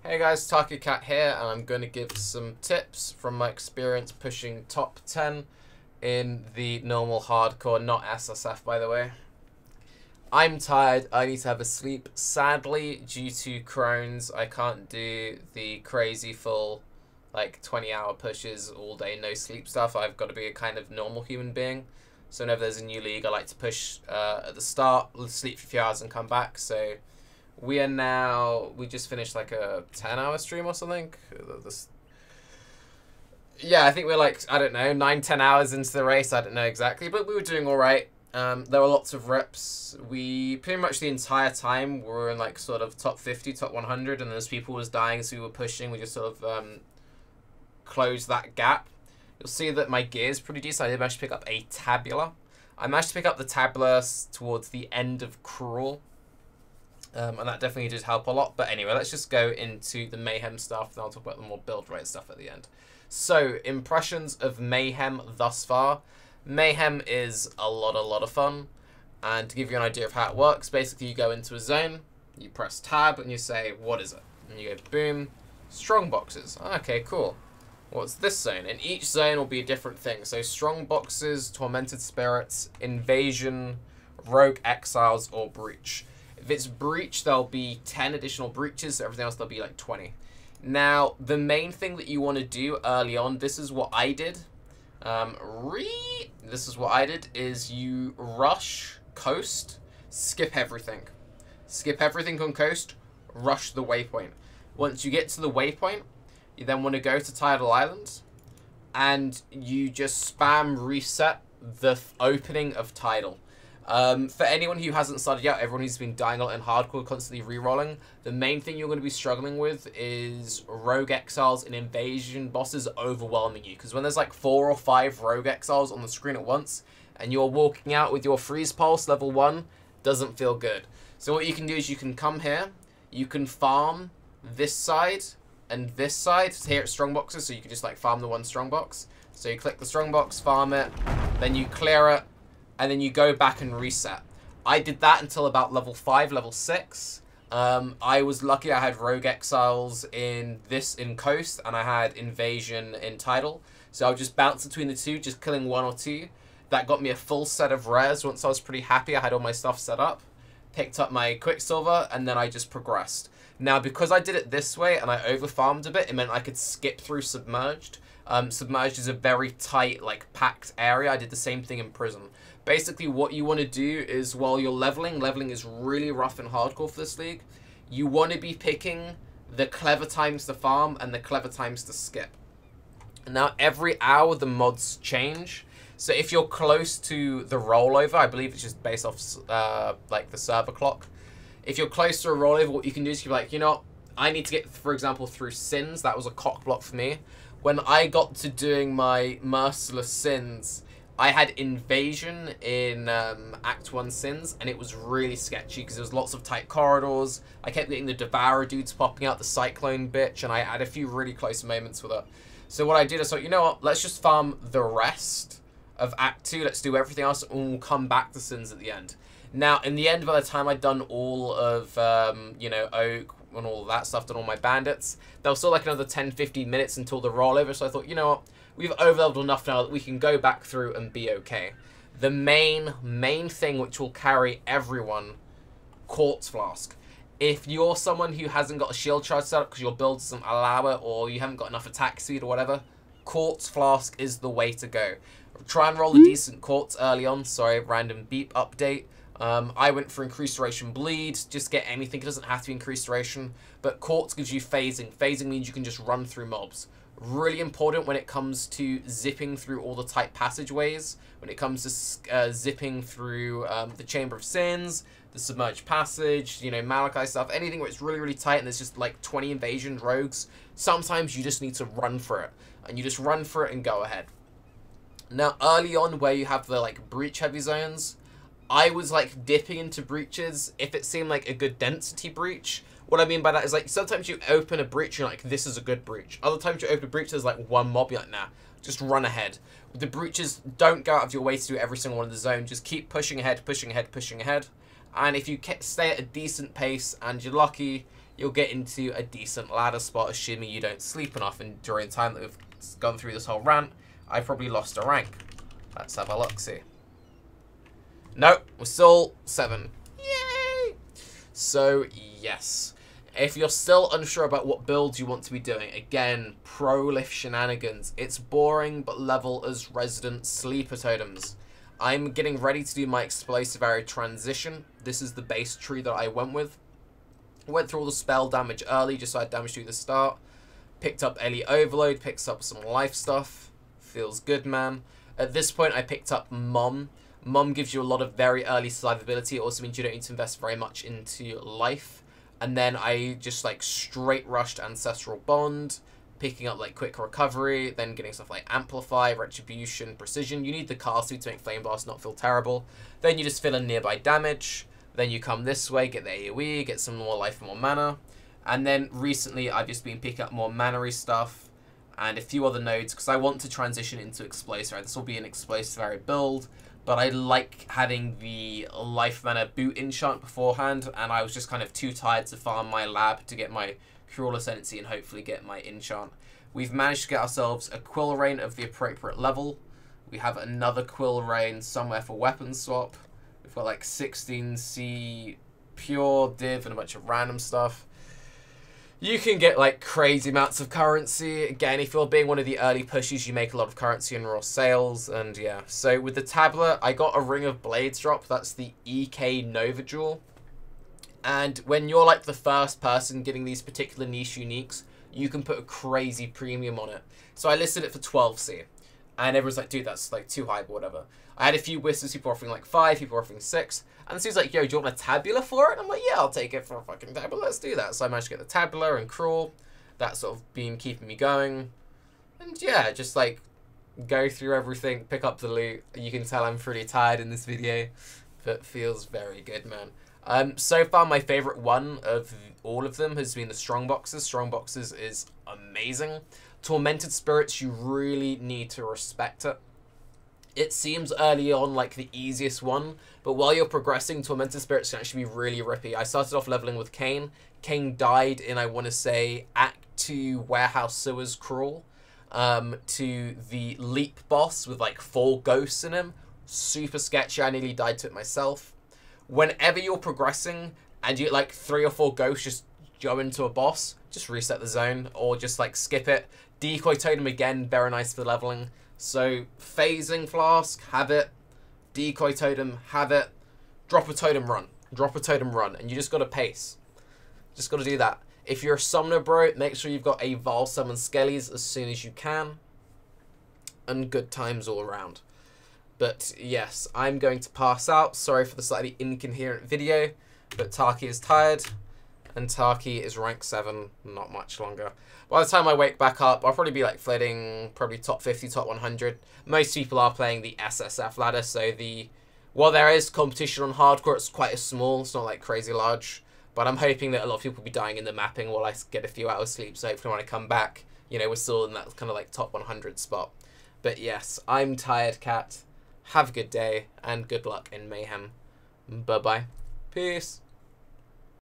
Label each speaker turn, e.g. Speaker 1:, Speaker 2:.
Speaker 1: Hey guys, Tarke Cat here, and I'm going to give some tips from my experience pushing top 10 in the normal hardcore, not SSF by the way. I'm tired, I need to have a sleep. Sadly, due to Crohn's, I can't do the crazy full like 20-hour pushes all day, no sleep stuff. I've got to be a kind of normal human being. So whenever there's a new league, I like to push at the start, sleep for a few hours and come back. So we just finished like a 10-hour stream or something. Yeah, I think we're like, I don't know, 9-10 hours into the race. I don't know exactly, but we were doing all right. There were lots of reps. We pretty much the entire time were in like sort of top 50, top 100, and as people was dying as we were pushing, we just sort of closed that gap. You'll see that my gear is pretty decent. I did manage to pick up a tabular. I managed to pick up the tabular towards the end of Cruel. And that definitely did help a lot. But anyway, let's just go into the Mayhem stuff, and I'll talk about the more build rate stuff at the end. So, impressions of Mayhem thus far. Mayhem is a lot of fun. And to give you an idea of how it works, basically you go into a zone, you press tab, and you say, what is it? And you go, boom, strong boxes. Okay, cool. What's this zone? And each zone will be a different thing. So, strong boxes, tormented spirits, invasion, rogue exiles, or breach. If it's breach, there'll be 10 additional breaches. Everything else, there'll be like 20. Now, the main thing that you want to do early on, this is what I did. This is what I did, is you rush coast, skip everything. Skip everything on coast, rush the waypoint. Once you get to the waypoint, you then want to go to Tidal Island, and you just spam reset the opening of Tidal. For anyone who hasn't started yet, everyone who's been dying a lot in hardcore, constantly re-rolling, the main thing you're going to be struggling with is rogue exiles and invasion bosses overwhelming you. Because when there's like 4 or 5 rogue exiles on the screen at once, and you're walking out with your freeze pulse level 1, doesn't feel good. So what you can do is you can come here, you can farm this side and this side here at strong boxes, so you can just like farm the one strong box. So you click the strong box, farm it, then you clear it, and then you go back and reset. I did that until about level 5, level 6. I was lucky I had rogue exiles in coast, and I had invasion in Tidal. So I would just bounce between the two, just killing 1 or 2. That got me a full set of rares. Once I was pretty happy, I had all my stuff set up. Picked up my Quicksilver, and then I just progressed. Now, because I did it this way, and I overfarmed a bit, it meant I could skip through Submerged. Submerged is a very tight, like, packed area. I did the same thing in Prison. Basically, what you want to do is, while you're leveling is really rough and hardcore for this league, you want to be picking the clever times to farm and the clever times to skip. Now, every hour, the mods change. So if you're close to the rollover, I believe it's just based off, like, the server clock. If you're close to a rollover, what you can do is you're like, you know, I need to get, for example, through Sins. That was a cock block for me. When I got to doing my Merciless Sins, I had Invasion in Act 1 Sins, and it was really sketchy because there was lots of tight corridors. I kept getting the Devourer dudes popping out, the Cyclone bitch, and I had a few really close moments with it. So what I did is, you know what, let's just farm the rest of Act 2, let's do everything else, and we'll come back to Sins at the end. Now, in the end, by the time I'd done all of, you know, Oak and all of that stuff, done all my bandits, there was still like another 10-15 minutes until the rollover, so I thought, you know what, we've overleveled enough now that we can go back through and be okay. The main thing which will carry everyone, Quartz Flask. If you're someone who hasn't got a shield charge set up because your build doesn't allow it, or you haven't got enough attack speed or whatever, Quartz Flask is the way to go. Try and roll a decent Quartz early on. Sorry, random beep update. I went for increased duration bleed, just get anything, it doesn't have to be increased duration, but Quartz gives you phasing. Phasing means you can just run through mobs. Really important when it comes to zipping through all the tight passageways, when it comes to zipping through the Chamber of Sins, the Submerged Passage, you know, Malachi stuff, anything where it's really tight and there's just like 20 invasion rogues. Sometimes you just need to run for it, and you just run for it and go ahead. Now, early on where you have the like breach heavy zones, I was like dipping into breaches if it seemed like a good density breach. What I mean by that is, like, sometimes you open a breach, you're like, this is a good breach. Other times you open a breach, there's like one mob, you're like, nah, just run ahead. With the breaches, don't go out of your way to do every single one in the zone. Just keep pushing ahead, pushing ahead, pushing ahead. And if you stay at a decent pace and you're lucky, you'll get into a decent ladder spot, assuming you don't sleep enough. And during the time that we've gone through this whole rant, I probably lost a rank. Let's have a look-see. No, we're still 7. Yay! So, yes. If you're still unsure about what builds you want to be doing, again, pro-lift shenanigans. It's boring, but level as resident sleeper totems. I'm getting ready to do my explosive arrow transition. This is the base tree that I went with. I went through all the spell damage early, just so I had damage through the start. Picked up Ellie Overload, picked up some life stuff. Feels good, man. At this point, I picked up Mom. Mom gives you a lot of very early survivability. It also means you don't need to invest very much into life. And then I just like straight rushed Ancestral Bond, picking up like Quick Recovery, then getting stuff like Amplify, Retribution, Precision. You need the cast to make Flame Blast not feel terrible. Then you just fill in nearby damage. Then you come this way, get the AoE, get some more life and more mana. And then recently I've just been picking up more mana-y stuff and a few other nodes because I want to transition into Explosive. This will be an Explosive Arrow build. But I like having the life mana boot enchant beforehand, and I was just kind of too tired to farm my lab to get my Cruel Ascendancy and hopefully get my enchant. We've managed to get ourselves a Quill Rain of the appropriate level. We have another Quill Rain somewhere for weapon swap. We've got like 16C pure div and a bunch of random stuff. You can get like crazy amounts of currency. Again, if you're being one of the early pushes, you make a lot of currency in raw sales. And yeah, so with the tablet, I got a Ring of Blades drop. That's the EK Nova Jewel. And when you're like the first person getting these particular niche uniques, you can put a crazy premium on it. So I listed it for 12C. And everyone's like, dude, that's like too high, but whatever. I had a few whistles, people offering like 5, people offering 6. And so he's like, yo, do you want a Tabula for it? I'm like, yeah, I'll take it for a fucking Tabula. Let's do that. So I managed to get the Tabula and Cruel. That's sort of been keeping me going. And yeah, just like go through everything, pick up the loot. You can tell I'm pretty tired in this video, but feels very good, man. So far, my favorite one of all of them has been the Strongboxes. Strongboxes is amazing. Tormented Spirits, you really need to respect it. It seems early on like the easiest one, but while you're progressing, Tormented Spirits can actually be really rippy. I started off leveling with Kane. Kane died in, I want to say, Act 2 Warehouse Sewers Crawl to the Leap boss with like 4 ghosts in him. Super sketchy. I nearly died to it myself. Whenever you're progressing and you get like 3 or 4 ghosts just go into a boss, just reset the zone or just like skip it. Decoy Totem again, very nice for leveling. So, Phasing Flask, have it. Decoy Totem, have it. Drop a Totem, run. Drop a Totem, run. And you just got to pace. Just got to do that. If you're a Summoner, bro, make sure you've got a Val Summon Skellies as soon as you can. And good times all around. But, yes, I'm going to pass out. Sorry for the slightly incoherent video. But Tarke is tired. And Tarke is rank 7, not much longer. By the time I wake back up, I'll probably be like flitting probably top 50, top 100. Most people are playing the SSF ladder, so while there is competition on hardcore, it's quite small. It's not like crazy large. But I'm hoping that a lot of people will be dying in the mapping while I get a few hours sleep. So hopefully when I come back, you know, we're still in that kind of like top 100 spot. But yes, I'm tired, cat. Have a good day and good luck in Mayhem. Bye-bye. Peace.